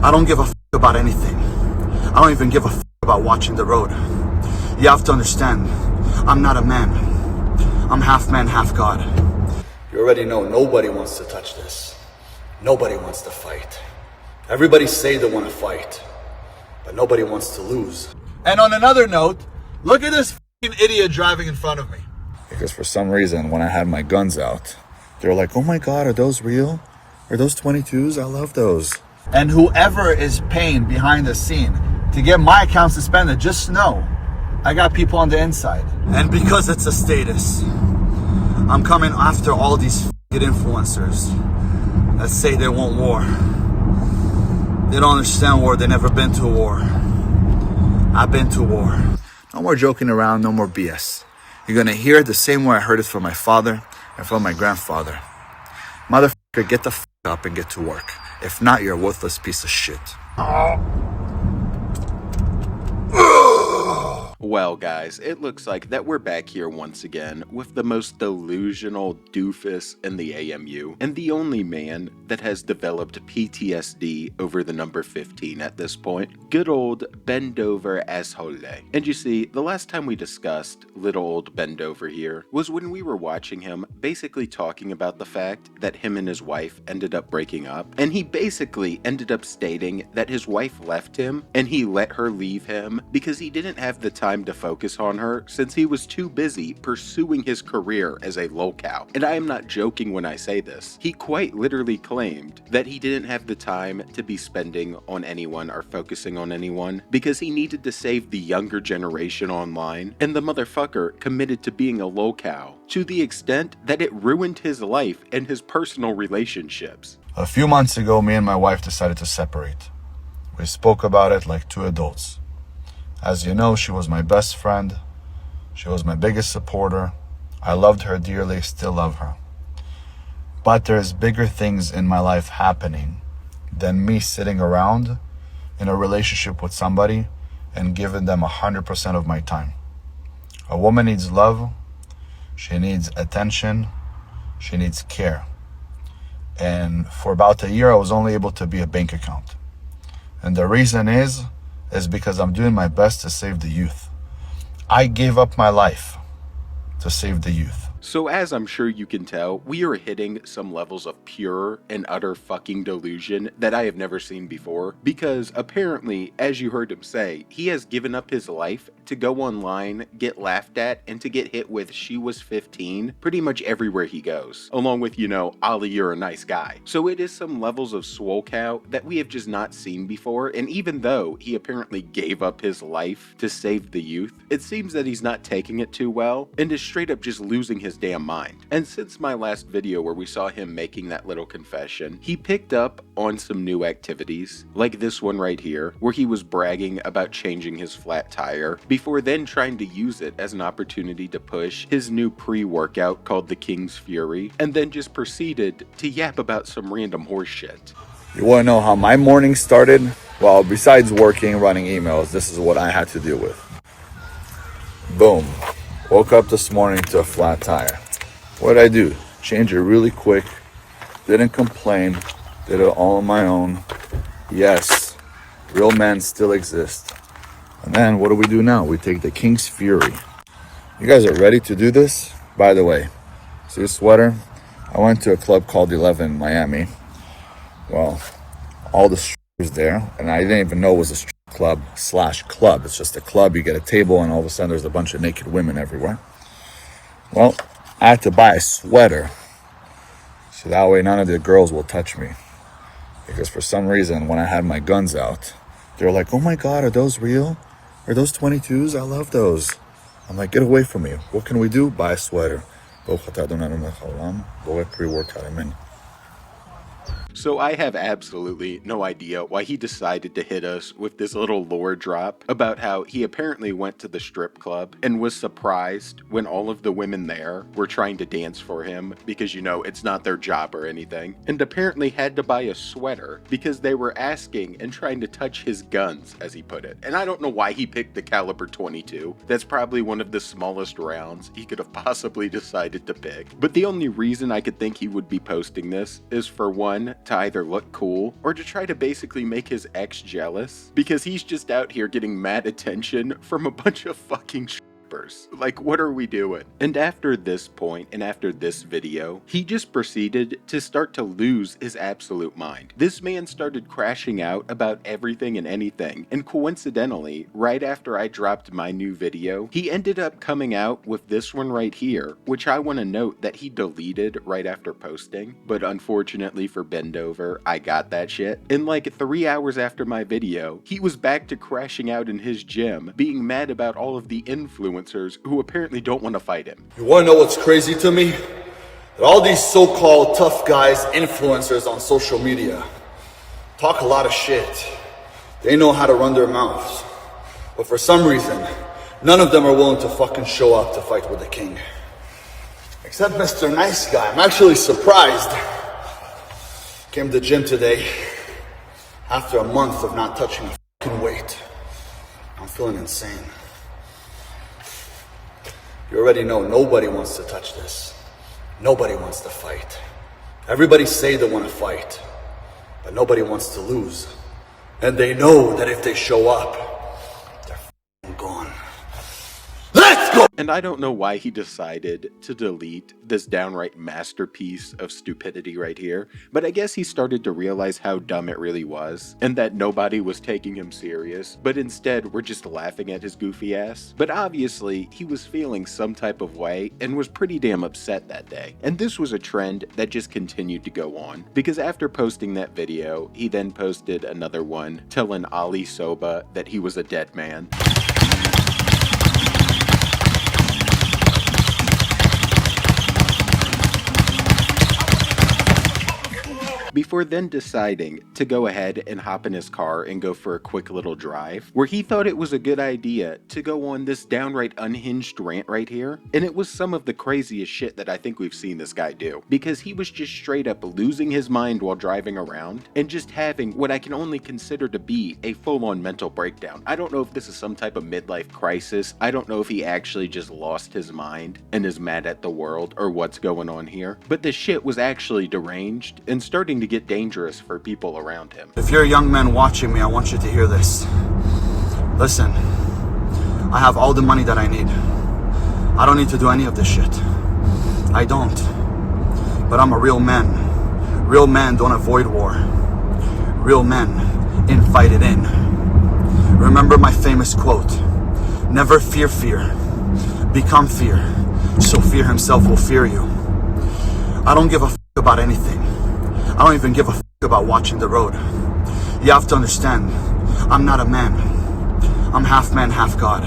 I don't give a about anything. I don't even give a about watching the road. You have to understand, I'm not a man. I'm half man, half God. You already know nobody wants to touch this. Nobody wants to fight. Everybody say they want to fight, but nobody wants to lose. And on another note, look at this idiot driving in front of me. Because for some reason, when I had my guns out, they were like, oh my God, are those real? Are those 22s? I love those. And whoever is paying behind the scene to get my account suspended, just know I got people on the inside. And because it's a status, I'm coming after all these influencers that say they want war. They don't understand war. They've never been to a war. I've been to war. No more joking around, no more BS. You're gonna hear it the same way I heard it from my father and from my grandfather. Motherfucker, get the f up and get to work. If not, you're a worthless piece of shit. Well guys, it looks like that we're back here once again with the most delusional doofus in the AMU, and the only man that has developed PTSD over the number 15 at this point, good old Bendover Azoulay. And you see, the last time we discussed little old Bendover here was when we were watching him basically talking about the fact that him and his wife ended up breaking up, and he basically ended up stating that his wife left him and he let her leave him because he didn't have the time to focus on her since he was too busy pursuing his career as a lolcow. And I am not joking when I say this. He quite literally claimed that he didn't have the time to be spending on anyone or focusing on anyone because he needed to save the younger generation online, and the motherfucker committed to being a lolcow to the extent that it ruined his life and his personal relationships. A few months ago, me and my wife decided to separate. We spoke about it like two adults. As you know, she was my best friend. She was my biggest supporter. I loved her dearly, still love her. But there's bigger things in my life happening than me sitting around in a relationship with somebody and giving them 100% of my time. A woman needs love. She needs attention. She needs care. And for about a year, I was only able to be a bank account. And the reason is because I'm doing my best to save the youth. I gave up my life to save the youth. So as I'm sure you can tell, we are hitting some levels of pure and utter fucking delusion that I have never seen before, because apparently, as you heard him say, he has given up his life to go online, get laughed at, and to get hit with "she was 15" pretty much everywhere he goes, along with, you know, "Ollie, you're a nice guy." So it is some levels of swole cow that we have just not seen before, and even though he apparently gave up his life to save the youth, it seems that he's not taking it too well, and is straight up just losing his damn mind. And since my last video where we saw him making that little confession, he picked up on some new activities, like this one right here, where he was bragging about changing his flat tire, before then trying to use it as an opportunity to push his new pre-workout called the King's Fury, and then just proceeded to yap about some random horse shit. You want to know how my morning started? Well, besides working, running emails, this is what I had to deal with. Boom. Woke up this morning to a flat tire. What did I do? Change it really quick. Didn't complain. Did it all on my own. Yes, real men still exist. And then what do we do now? We take the King's Fury. You guys are ready to do this? By the way, see this sweater? I went to a club called 11 in Miami. Well, all the strippers there, and I didn't even know it was a strip club / club. It's just a club. You get a table and all of a sudden there's a bunch of naked women everywhere. Well, I had to buy a sweater so that way none of the girls will touch me. Because for some reason, when I had my guns out, they were like, oh my God, are those real? Are those 22s? I love those. I'm like, get away from me. What can we do? Buy a sweater. Pre-workout, I'm in. So I have absolutely no idea why he decided to hit us with this little lore drop about how he apparently went to the strip club and was surprised when all of the women there were trying to dance for him because, you know, it's not their job or anything, and apparently had to buy a sweater because they were asking and trying to touch his guns, as he put it. And I don't know why he picked the caliber 22. That's probably one of the smallest rounds he could have possibly decided to pick. But the only reason I could think he would be posting this is, for one, to either look cool or to try to basically make his ex jealous because he's just out here getting mad attention from a bunch of fucking like, what are we doing? And after this point, and after this video, he just proceeded to start to lose his absolute mind. This man started crashing out about everything and anything, and coincidentally, right after I dropped my new video, he ended up coming out with this one right here, which I want to note that he deleted right after posting, but unfortunately for Bendover, I got that shit. And like 3 hours after my video, he was back to crashing out in his gym, being mad about all of the influencers who apparently don't want to fight him. You want to know what's crazy to me? That all these so-called tough guys, influencers on social media, talk a lot of shit. They know how to run their mouths. But for some reason, none of them are willing to fucking show up to fight with the king. Except Mr. Nice Guy. I'm actually surprised. Came to the gym today after a month of not touching a fucking weight. I'm feeling insane. You already know nobody wants to touch this. Nobody wants to fight. Everybody say they want to fight, but nobody wants to lose. And they know that if they show up, they're f***ing gone. Let's go! And I don't know why he decided to delete this downright masterpiece of stupidity right here, but I guess he started to realize how dumb it really was, and that nobody was taking him serious, but instead we're just laughing at his goofy ass. But obviously, he was feeling some type of way, and was pretty damn upset that day. And this was a trend that just continued to go on, because after posting that video, he then posted another one telling Ali Soba that he was a dead man. Before then deciding to go ahead and hop in his car and go for a quick little drive, where he thought it was a good idea to go on this downright unhinged rant right here. And it was some of the craziest shit that I think we've seen this guy do, because he was just straight up losing his mind while driving around and just having what I can only consider to be a full-on mental breakdown. I don't know if this is some type of midlife crisis. I don't know if he actually just lost his mind and is mad at the world or what's going on here, but the shit was actually deranged and starting to get dangerous for people around him. If you're a young man watching me, I want you to hear this. Listen, I have all the money that I need. I don't need to do any of this shit. I don't. But I'm a real man. Real men don't avoid war. Real men invite it in. Remember my famous quote, never fear fear, become fear, so fear himself will fear you. I don't give a f*** about anything. I don't even give a f*** about watching the road. You have to understand, I'm not a man. I'm half man, half God.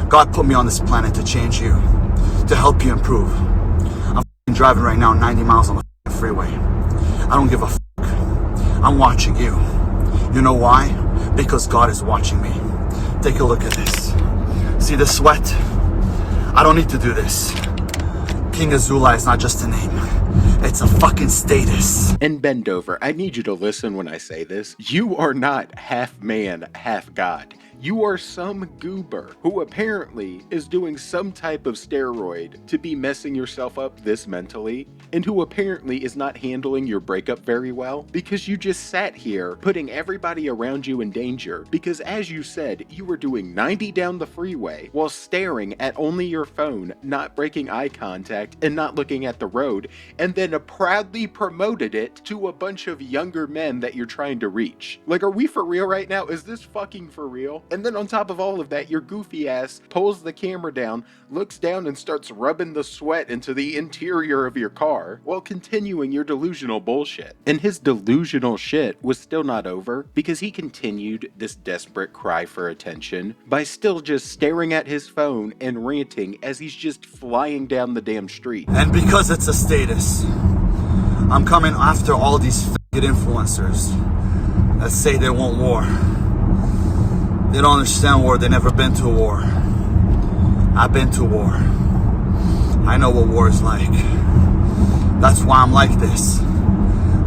God put me on this planet to change you, to help you improve. I'm driving right now 90 miles on the freeway. I don't give a f***. I'm watching you. You know why? Because God is watching me. Take a look at this. See the sweat? I don't need to do this. King Azoulay is not just a name. It's a fucking status. And Bendover, I need you to listen when I say this. You are not half man, half God. You are some goober who apparently is doing some type of steroid to be messing yourself up this mentally, and who apparently is not handling your breakup very well, because you just sat here putting everybody around you in danger, because as you said, you were doing 90 down the freeway while staring at only your phone, not breaking eye contact and not looking at the road, and then proudly promoted it to a bunch of younger men that you're trying to reach. Like, are we for real right now? Is this fucking for real? And then on top of all of that, your goofy ass pulls the camera down, looks down and starts rubbing the sweat into the interior of your car while continuing your delusional bullshit. And his delusional shit was still not over, because he continued this desperate cry for attention by still just staring at his phone and ranting as he's just flying down the damn street. And because it's a status, I'm coming after all these f***ing influencers that say they want war. They don't understand war. They've never been to a war. I've been to war. I know what war is like. That's why I'm like this.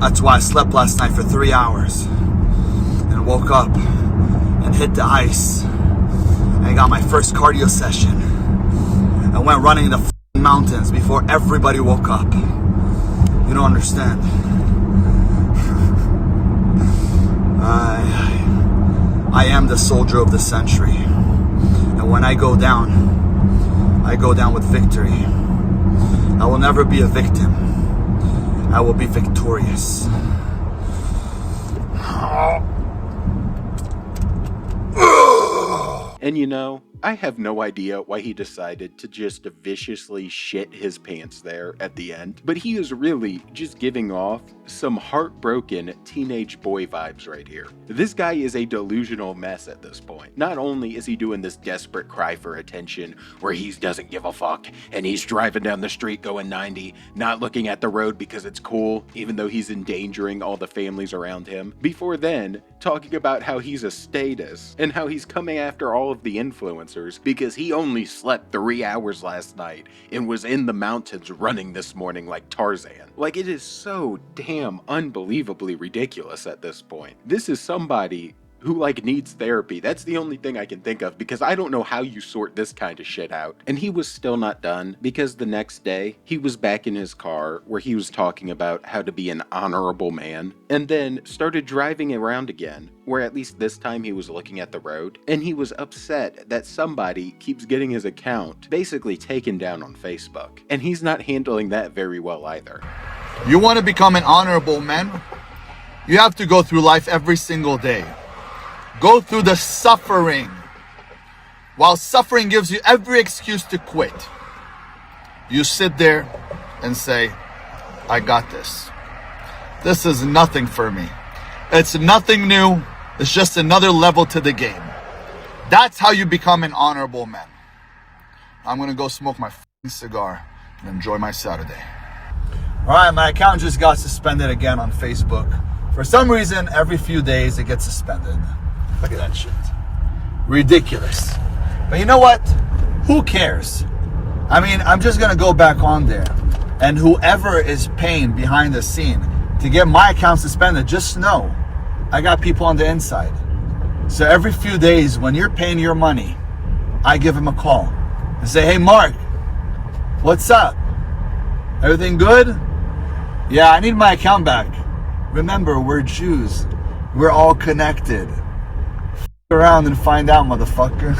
That's why I slept last night for 3 hours and woke up and hit the ice and got my first cardio session and went running in the f***ing mountains before everybody woke up. You don't understand. I am the soldier of the century. And when I go down with victory. I will never be a victim. I will be victorious. And you know, I have no idea why he decided to just viciously shit his pants there at the end, but he is really just giving off some heartbroken teenage boy vibes right here. This guy is a delusional mess at this point. Not only is he doing this desperate cry for attention where he doesn't give a fuck and he's driving down the street going 90, not looking at the road because it's cool, even though he's endangering all the families around him. Before then, talking about how he's a status and how he's coming after all of the influencers because he only slept 3 hours last night and was in the mountains running this morning like Tarzan. Like, it is so damn unbelievably ridiculous at this point. This is somebody who needs therapy. That's the only thing I can think of, because I don't know how you sort this kind of shit out. And he was still not done, because the next day he was back in his car where he was talking about how to be an honorable man, and then started driving around again, where at least this time he was looking at the road, and he was upset that somebody keeps getting his account basically taken down on Facebook, and he's not handling that very well either. You want to become an honorable man? You have to go through life every single day. Go through the suffering. While suffering gives you every excuse to quit, you sit there and say, I got this. This is nothing for me. It's nothing new. It's just another level to the game. That's how you become an honorable man. I'm going to go smoke my cigar and enjoy my Saturday. All right, my account just got suspended again on Facebook. For some reason, every few days it gets suspended. Look at that shit. Ridiculous. But you know what? Who cares? I mean, I'm just going to go back on there. And whoever is paying behind the scene to get my account suspended, just know I got people on the inside. So every few days when you're paying your money, I give him a call and say, hey, Mark, what's up? Everything good? Yeah, I need my account back. Remember, we're Jews. We're all connected. Around and find out, motherfucker.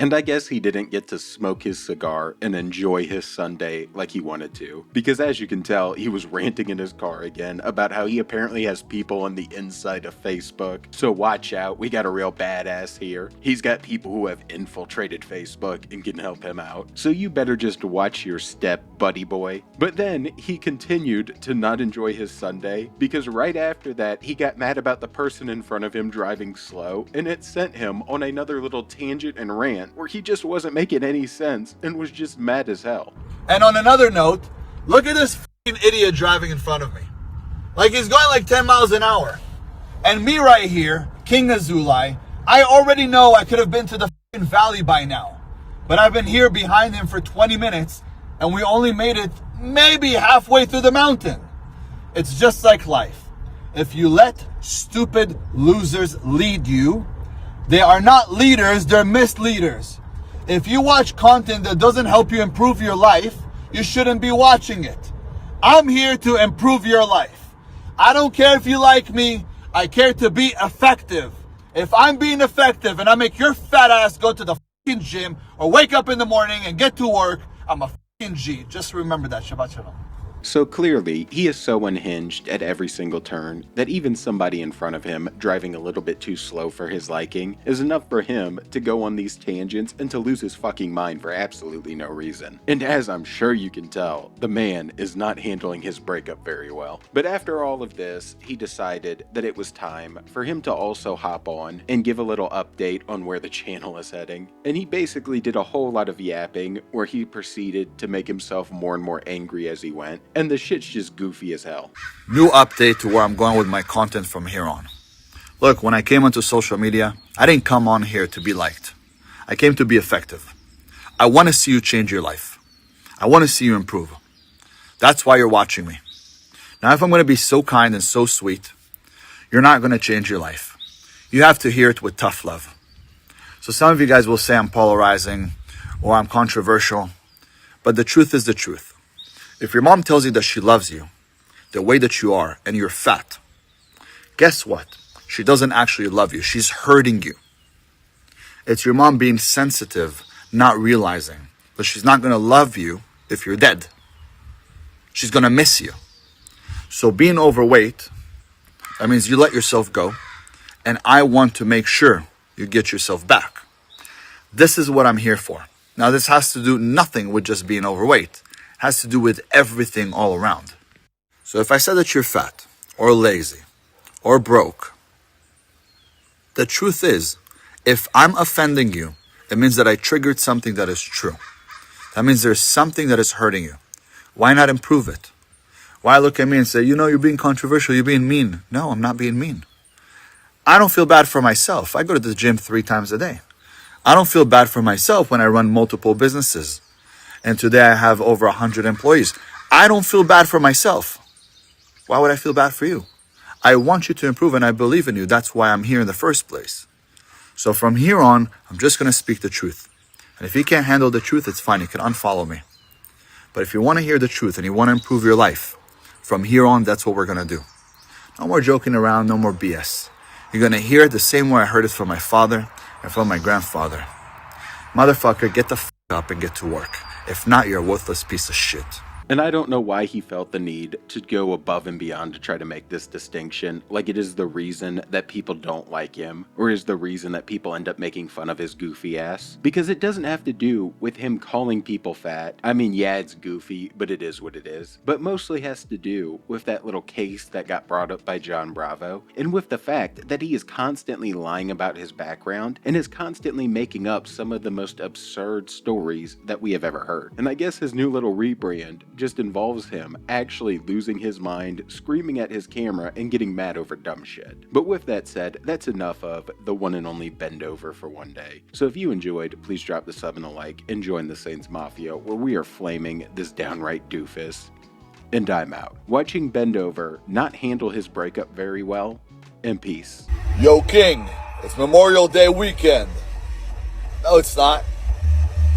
And I guess he didn't get to smoke his cigar and enjoy his Sunday like he wanted to, because as you can tell, he was ranting in his car again about how he apparently has people on the inside of Facebook. So watch out, we got a real badass here. He's got people who have infiltrated Facebook and can help him out. So you better just watch your step, buddy boy. But then he continued to not enjoy his Sunday, because right after that, he got mad about the person in front of him driving slow, and it sent him on another little tangent and rant where he just wasn't making any sense and was just mad as hell. And on another note, look at this fucking idiot driving in front of me. Like, he's going 10 miles an hour. And me right here, King Azoulay, I already know I could have been to the fucking valley by now. But I've been here behind him for 20 minutes and we only made it maybe halfway through the mountain. It's just like life. If you let stupid losers lead you, they are not leaders, they're misleaders. If you watch content that doesn't help you improve your life, you shouldn't be watching it. I'm here to improve your life. I don't care if you like me, I care to be effective. If I'm being effective and I make your fat ass go to the fucking gym or wake up in the morning and get to work, I'm a fucking G. Just remember that. Shabbat shalom. So clearly, he is so unhinged at every single turn that even somebody in front of him driving a little bit too slow for his liking is enough for him to go on these tangents and to lose his fucking mind for absolutely no reason. And as I'm sure you can tell, the man is not handling his breakup very well. But after all of this, he decided that it was time for him to also hop on and give a little update on where the channel is heading. And he basically did a whole lot of yapping where he proceeded to make himself more and more angry as he went. And the shit's just goofy as hell. New update to where I'm going with my content from here on. Look, when I came onto social media, I didn't come on here to be liked. I came to be effective. I want to see you change your life. I want to see you improve. That's why you're watching me. Now, if I'm going to be so kind and so sweet, you're not going to change your life. You have to hear it with tough love. So some of you guys will say I'm polarizing or I'm controversial, but the truth is the truth. If your mom tells you that she loves you, the way that you are, and you're fat, guess what? She doesn't actually love you. She's hurting you. It's your mom being sensitive, not realizing. But she's not going to love you if you're dead. She's going to miss you. So being overweight, that means you let yourself go. And I want to make sure you get yourself back. This is what I'm here for. Now, this has to do nothing with just being overweight. It has to do with everything all around. So if I said that you're fat or lazy or broke, the truth is, if I'm offending you, it means that I triggered something that is true. That means there's something that is hurting you. Why not improve it? Why look at me and say, you're being controversial, you're being mean? No, I'm not being mean. I don't feel bad for myself. I go to the gym 3 times a day. I don't feel bad for myself when I run multiple businesses. And today I have over 100 employees. I don't feel bad for myself. Why would I feel bad for you? I want you to improve and I believe in you. That's why I'm here in the first place. So from here on, I'm just going to speak the truth. And if you can't handle the truth, it's fine. You can unfollow me. But if you want to hear the truth and you want to improve your life, from here on, that's what we're going to do. No more joking around, no more BS. You're going to hear it the same way I heard it from my father and from my grandfather. Motherfucker, get the up and get to work. If not, you're a worthless piece of shit. And I don't know why he felt the need to go above and beyond to try to make this distinction, like it is the reason that people don't like him, or is the reason that people end up making fun of his goofy ass. Because it doesn't have to do with him calling people fat. I mean, yeah, it's goofy, but it is what it is. But mostly has to do with that little case that got brought up by John Bravo, and with the fact that he is constantly lying about his background, and is constantly making up some of the most absurd stories that we have ever heard. And I guess his new little rebrand just involves him actually losing his mind, screaming at his camera, and getting mad over dumb shit. But with that said, that's enough of the one and only Bend Over for one day. So if you enjoyed, please drop the sub and a like, and join the Saints Mafia, where we are flaming this downright doofus. And I'm out. Watching Bend Over not handle his breakup very well, and peace. Yo, King, it's Memorial Day weekend. No, it's not.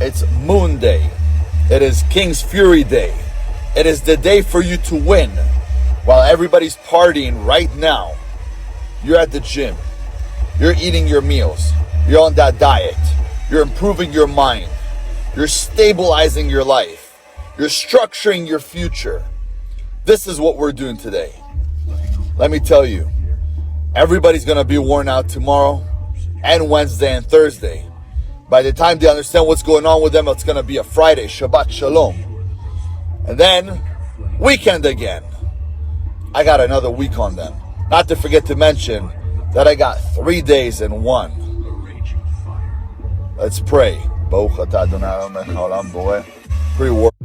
It's Moon Day. It is King's Fury Day. It is the day for you to win. While everybody's partying right now, you're at the gym. You're eating your meals. You're on that diet. You're improving your mind. You're stabilizing your life. You're structuring your future. This is what we're doing today. Let me tell you, everybody's going to be worn out tomorrow and Wednesday and Thursday. By the time they understand what's going on with them, it's going to be a Friday, Shabbat Shalom. And then, weekend again. I got another week on them. Not to forget to mention that I got 3 days in one. Let's pray. Pre-work.